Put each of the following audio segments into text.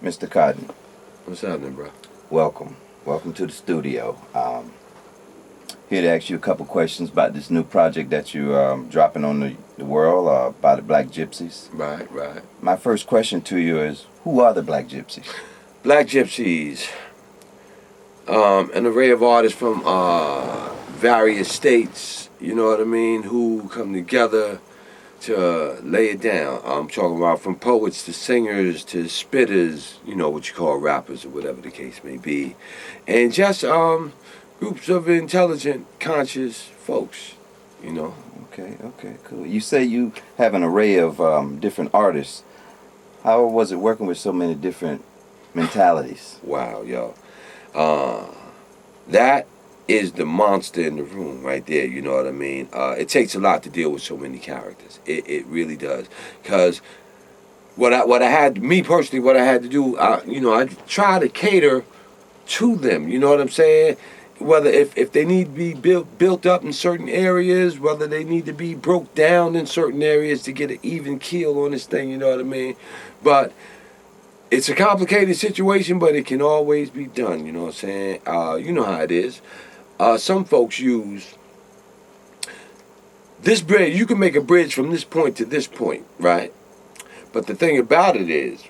Mr. Cotton, What's happening, bro? welcome. Welcome to the studio. Here to ask you a couple questions about this new project that you're dropping on the world by the Black Gypsies. Right. My first question to you is, who are the Black Gypsies? Black Gypsies, an array of artists from various states, you know what I mean, who come together to lay it down. I'm talking about from poets to singers to spitters, you know, what you call rappers or whatever the case may be. And just groups of intelligent, conscious folks, you know. Okay, cool. You say you have an array of different artists. How was it working with so many different mentalities? Wow, yo. That is the monster in the room right there, you know what I mean? It takes a lot to deal with so many characters. It really does. Because what I had to do, I try to cater to them, you know what I'm saying? Whether if they need to be built up in certain areas, whether they need to be broke down in certain areas to get an even keel on this thing, you know what I mean? But it's a complicated situation, but it can always be done, you know what I'm saying? You know how it is. Some folks use this bridge. You can make a bridge from this point to this point, right? But the thing about it is,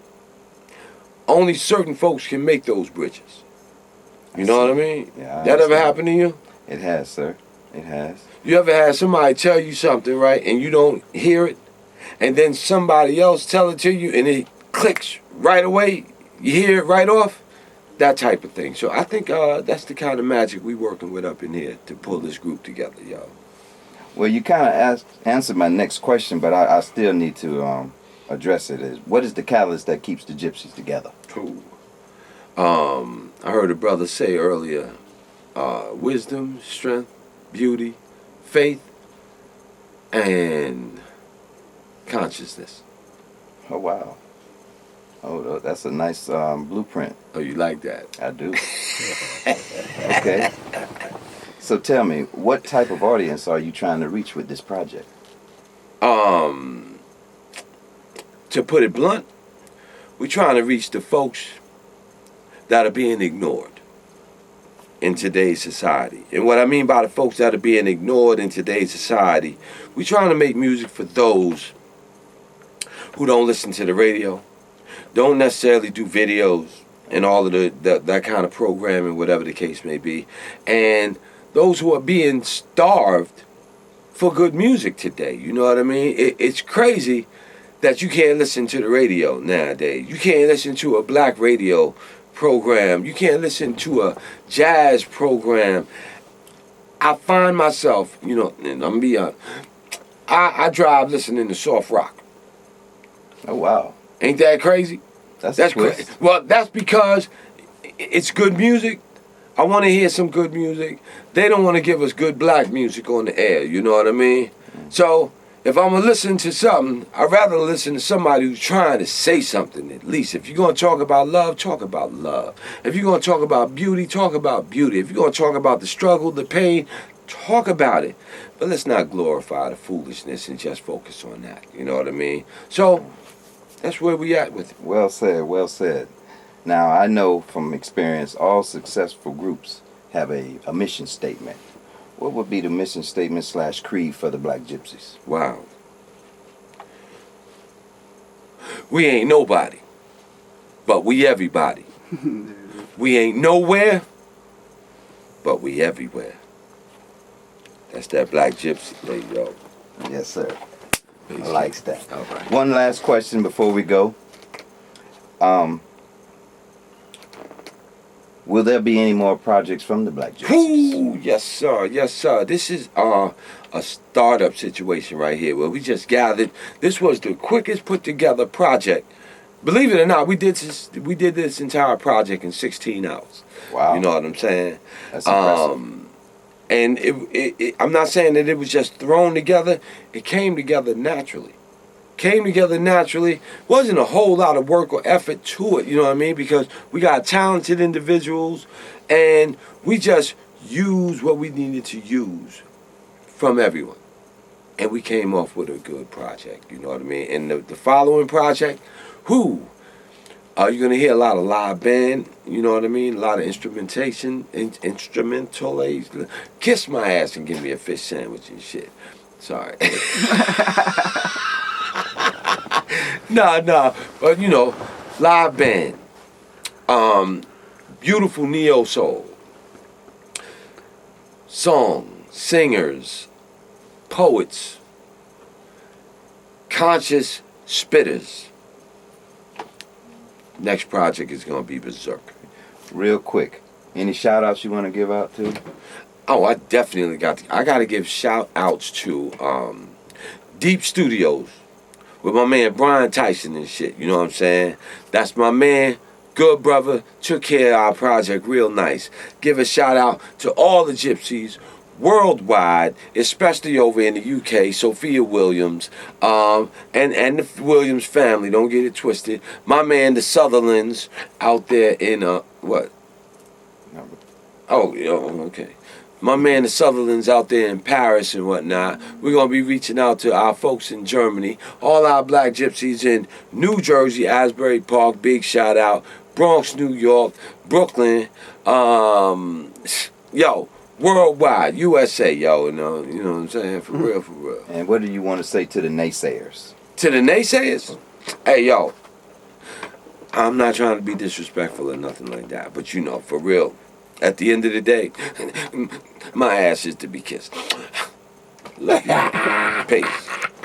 only certain folks can make those bridges. You know what I mean? Yeah. That ever happened to you? It has, sir. It has. You ever had somebody tell you something, right, and you don't hear it, and then somebody else tell it to you, and it clicks right away? You hear it right off? That type of thing. So I think that's the kind of magic we working with up in here to pull this group together, y'all. Well, you kind of answered my next question, but I still need to address it. Is what is the catalyst that keeps the Gypsies together? Ooh. I heard a brother say earlier, wisdom, strength, beauty, faith, and consciousness. Oh, wow. Oh, that's a nice blueprint. Oh, you like that? I do. Okay. So tell me, what type of audience are you trying to reach with this project? To put it blunt, we're trying to reach the folks that are being ignored in today's society. And what I mean by the folks that are being ignored in today's society, we're trying to make music for those who don't listen to the radio, don't necessarily do videos and all of that kind of programming, whatever the case may be, and those who are being starved for good music today. You know what I mean? It's crazy that you can't listen to the radio nowadays. You can't listen to a black radio program. You can't listen to a jazz program. I find myself, you know, and I'm gonna be honest, I drive listening to soft rock. Oh, wow. Ain't that crazy? That's crazy. Well, that's because it's good music. I want to hear some good music. They don't want to give us good black music on the air. You know what I mean? So if I'm going to listen to something, I'd rather listen to somebody who's trying to say something at least. If you're going to talk about love, talk about love. If you're going to talk about beauty, talk about beauty. If you're going to talk about the struggle, the pain, talk about it. But let's not glorify the foolishness and just focus on that. You know what I mean? So that's where we at with it. Well said, well said. Now, I know from experience all successful groups have a mission statement. What would be the mission statement / creed for the Black Gypsies? Wow. We ain't nobody, but we everybody. We ain't nowhere, but we everywhere. That's that Black Gypsy. There you go. Yes, sir. Peace. I likes that. All right. One last question before we go. Will there be any more projects from the Black Gypsies? Ooh, yes, sir. Yes, sir. This is a startup situation right here where we just gathered. This was the quickest put together project. Believe it or not, we did this entire project in 16 hours. Wow. You know what I'm saying? That's impressive. And I'm not saying that it was just thrown together. It came together naturally. Wasn't a whole lot of work or effort to it, you know what I mean? Because we got talented individuals and we just used what we needed to use from everyone. And we came off with a good project, you know what I mean? And the following project, You're gonna hear a lot of live band. You know what I mean? A lot of instrumentation, instrumental. Kiss my ass and give me a fish sandwich and shit. Sorry. Nah. But you know, live band. Beautiful neo soul. Song, singers, poets, conscious spitters. Next project is gonna be Berserk. Real quick, any shout outs you want to give out to? Oh, I definitely I gotta give shout outs to Deep Studios with my man Brian Tyson and shit. You know what I'm saying? That's my man. Good brother. Took care of our project real nice. Give a shout out to all the Gypsies worldwide, especially over in the UK, Sophia Williams, and the Williams family, don't get it twisted. My man, the Sutherlands, out there in, what? Oh, okay. My man, the Sutherlands out there in Paris and whatnot. We're going to be reaching out to our folks in Germany, all our black gypsies in New Jersey, Asbury Park, big shout out. Bronx, New York, Brooklyn, yo, worldwide, USA, yo, you know what I'm saying? For real, for real. And what do you want to say to the naysayers? To the naysayers? Hey, yo, I'm not trying to be disrespectful or nothing like that, but you know, for real, at the end of the day, my ass is to be kissed. Love you. Peace.